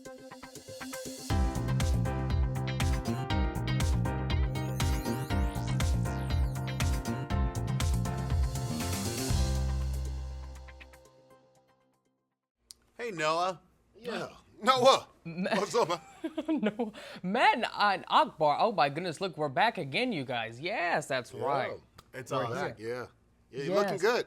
Hey, Noah. Yeah. Noah. What's up, man? No, Matt and Akbar. Oh my goodness! Look, we're back again, you guys. Yes, that's right. It's We're awesome. back. Yeah. Yeah, you're Yes. looking good.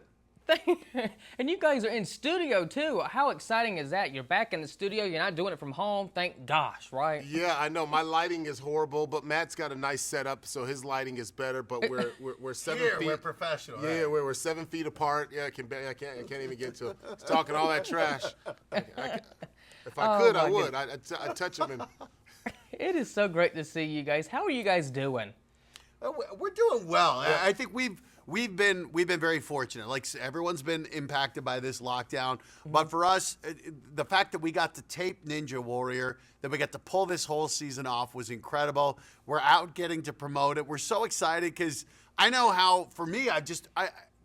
And you guys are in studio too. How exciting is that? You're back in the studio. You're not doing it from home. Thank gosh, right? Yeah, I know my lighting is horrible, but Matt's got a nice setup, so his lighting is better. But we're 7 Here, feet. we're professional. Yeah, right? we're 7 feet apart. Yeah, I can't even get to it. He's talking all that trash. If I could, I would. I'd touch him. It is so great to see you guys. How are you guys doing? We're doing well. I think we've been very fortunate. Like everyone's been impacted by this lockdown, but for us, the fact that we got to tape Ninja Warrior, that we got to pull this whole season off was incredible. We're out getting to promote it. We're so excited because I know how, for me,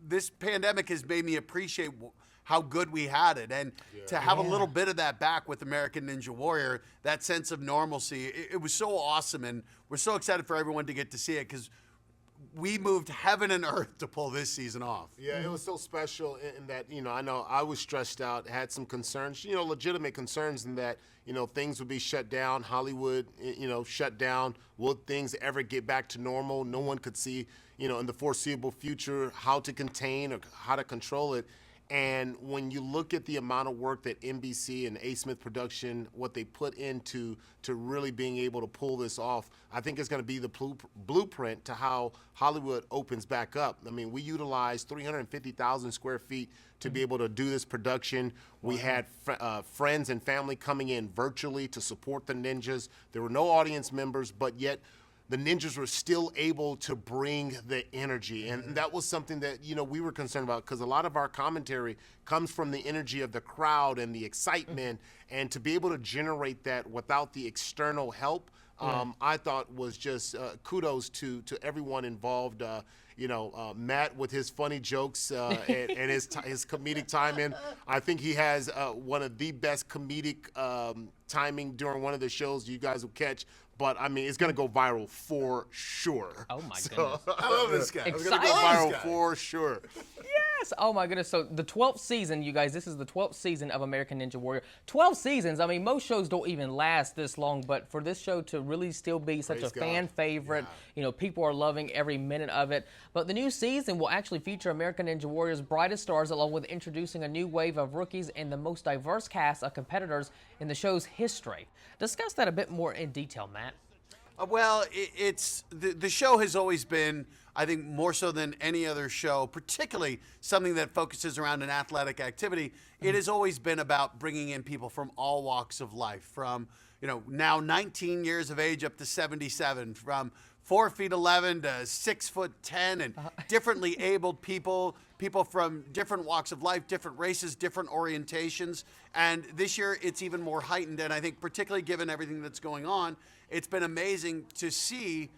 this pandemic has made me appreciate how good we had it, and to have a little bit of that back with American Ninja Warrior, that sense of normalcy, it was so awesome, and we're so excited for everyone to get to see it because we moved heaven and earth to pull this season off. Yeah, it was so special in that, I know I was stressed out, had some concerns, legitimate concerns in that, things would be shut down, Hollywood, shut down. Would things ever get back to normal? No one could see, in the foreseeable future how to contain or how to control it. And when you look at the amount of work that NBC and A. Smith Production, what they put into to really being able to pull this off, I think it's going to be the blueprint to how Hollywood opens back up. I mean, we utilized 350,000 square feet to be able to do this production. We had friends and family coming in virtually to support the Ninjas. There were no audience members, but yet the Ninjas were still able to bring the energy. And that was something that, we were concerned about because a lot of our commentary comes from the energy of the crowd and the excitement. And to be able to generate that without the external help, I thought was just kudos to everyone involved. Matt with his funny jokes and his comedic timing. I think he has one of the best comedic timing during one of the shows you guys will catch. But, I mean, it's going to go viral for sure. Oh, my goodness. I love this guy. It's going to go viral for sure. Yes. Oh, my goodness. So the 12th season, you guys, this is the 12th season of American Ninja Warrior. 12 seasons. I mean, most shows don't even last this long, but for this show to really still be such Praise a fan God. favorite, people are loving every minute of it. But the new season will actually feature American Ninja Warrior's brightest stars, along with introducing a new wave of rookies and the most diverse cast of competitors in the show's history. Discuss that a bit more in detail, Matt. Well, it's the show has always been, I think, more so than any other show, particularly something that focuses around an athletic activity. It has always been about bringing in people from all walks of life, from now 19 years of age up to 77, from 4'11" to 6'10", and differently abled people from different walks of life, different races, different orientations. And this year it's even more heightened. And I think particularly given everything that's going on, it's been amazing to see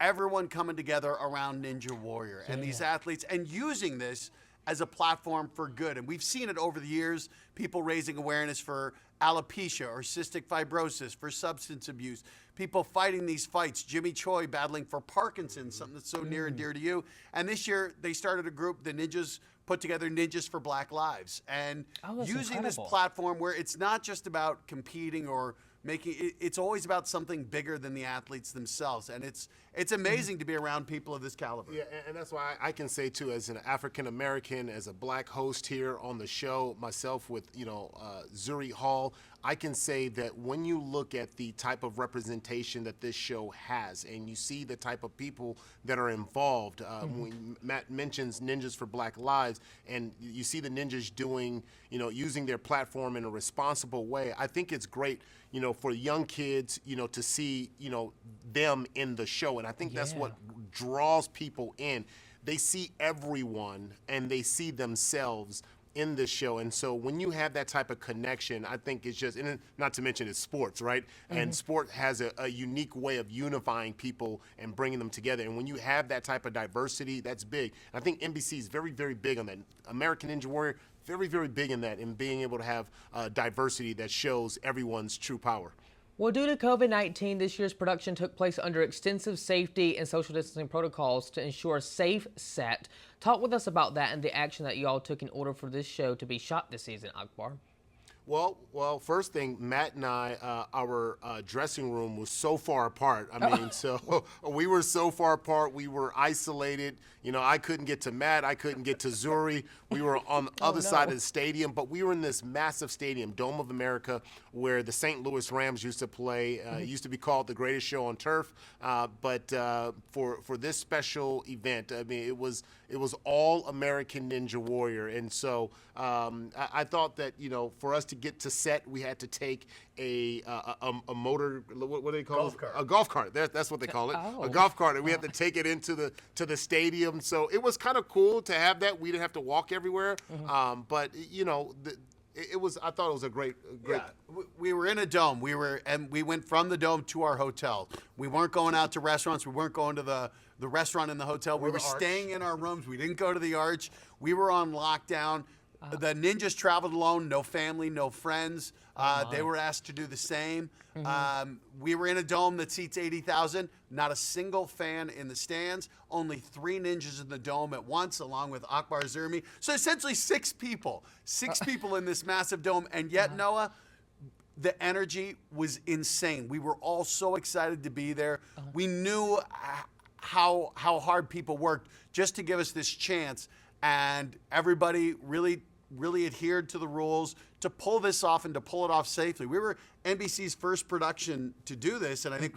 everyone coming together around Ninja Warrior and these athletes and using this as a platform for good. And we've seen it over the years, people raising awareness for alopecia or cystic fibrosis, for substance abuse, people fighting these fights, Jimmy Choi battling for Parkinson's, something that's so near and dear to you. And this year they started a group, the Ninjas put together Ninjas for Black Lives. And using this platform where it's not just about competing or making it's always about something bigger than the athletes themselves, and it's amazing to be around people of this caliber. Yeah, and that's why I can say too, as an African American, as a black host here on the show, myself with Zuri Hall, I can say that when you look at the type of representation that this show has, and you see the type of people that are involved, when Matt mentions Ninjas for Black Lives, and you see the Ninjas doing, using their platform in a responsible way, I think it's great, for young kids, to see, them in the show. And I think that's what draws people in. They see everyone and they see themselves in this show. And so when you have that type of connection, I think it's just, and not to mention it's sports, right? And sport has a unique way of unifying people and bringing them together. And when you have that type of diversity, that's big. I think NBC is very, very big on that. American Ninja Warrior very, very big in that, in being able to have diversity that shows everyone's true power. Well, due to COVID-19, this year's production took place under extensive safety and social distancing protocols to ensure a safe set. Talk with us about that and the action that you all took in order for this show to be shot this season, Akbar. Well, first thing, Matt and I, our dressing room was so far apart. I mean, so we were so far apart. We were isolated. You know, I couldn't get to Matt. I couldn't get to Zuri. We were on the other side of the stadium, but we were in this massive stadium, Dome of America, where the St. Louis Rams used to play. It used to be called the greatest show on turf. But for this special event, I mean, it was all American Ninja Warrior, and so I thought that, you know, for us to get to set, we had to take a motor, what do they call golf it? Cart. A golf cart. That's what they call it. Oh. A golf cart, and we had to take it into the stadium. So it was kind of cool to have that. We didn't have to walk everywhere, but you know, it was. I thought it was a great. Yeah, we were in a dome. We went from the dome to our hotel. We weren't going out to restaurants. We weren't going to the restaurant in the hotel. We were staying in our rooms. We didn't go to the Arch. We were on lockdown. The ninjas traveled alone, no family, no friends. They were asked to do the same. We were in a dome that seats 80,000. Not a single fan in the stands. Only 3 ninjas in the dome at once, along with Akbar Zermi. So essentially 6 people. 6 people in this massive dome. And yet, Noah, the energy was insane. We were all so excited to be there. We knew how hard people worked just to give us this chance. And everybody really adhered to the rules to pull this off and to pull it off safely. We were NBC's first production to do this, and I think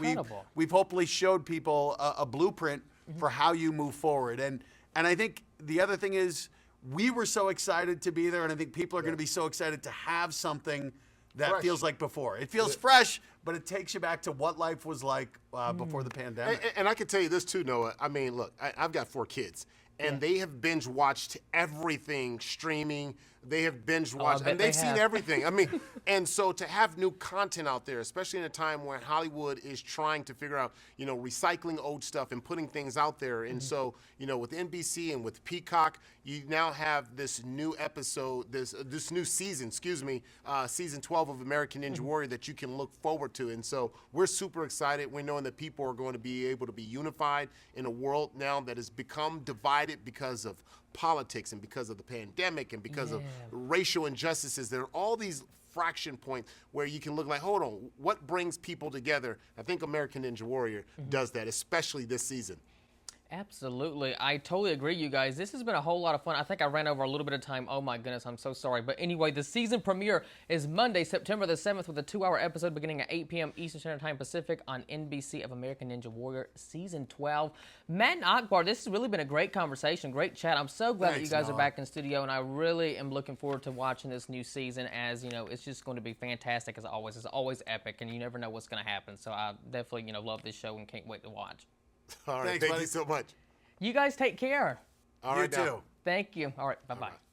we've hopefully showed people a blueprint for how you move forward. And I think the other thing is we were so excited to be there, and I think people are going to be so excited to have something that Fresh. feels like before. It feels fresh, but it takes you back to what life was like before the pandemic. And I can tell you this too, Noah. I mean, look, I've got 4 kids. And they have binge watched everything streaming. They have binge watched, and they've seen everything. I mean, and so to have new content out there, especially in a time when Hollywood is trying to figure out, you know, recycling old stuff and putting things out there. And so, you know, with NBC and with Peacock, you now have this new episode, this new season, season 12 of American Ninja Warrior that you can look forward to. And so we're super excited. We're knowing that people are going to be able to be unified in a world now that has become divided because of politics and because of the pandemic and because of racial injustices. There are all these fraction points where you can look like, hold on, what brings people together? I think American Ninja Warrior does that, especially this season. Absolutely. I totally agree, you guys. This has been a whole lot of fun. I think I ran over a little bit of time. Oh, my goodness. I'm so sorry. But anyway, the season premiere is Monday, September the 7th, with a 2-hour episode beginning at 8 p.m. Eastern Standard Time Pacific on NBC of American Ninja Warrior Season 12. Matt and Akbar, this has really been a great conversation, great chat. I'm so glad that you guys are back in studio, and I really am looking forward to watching this new season as, you know, it's just going to be fantastic as always. It's always epic, and you never know what's going to happen. So I definitely, you know, love this show and can't wait to watch. All right, Thanks, thank buddy. you so much. You guys take care. All right, you too. Thank you. All right, bye-bye.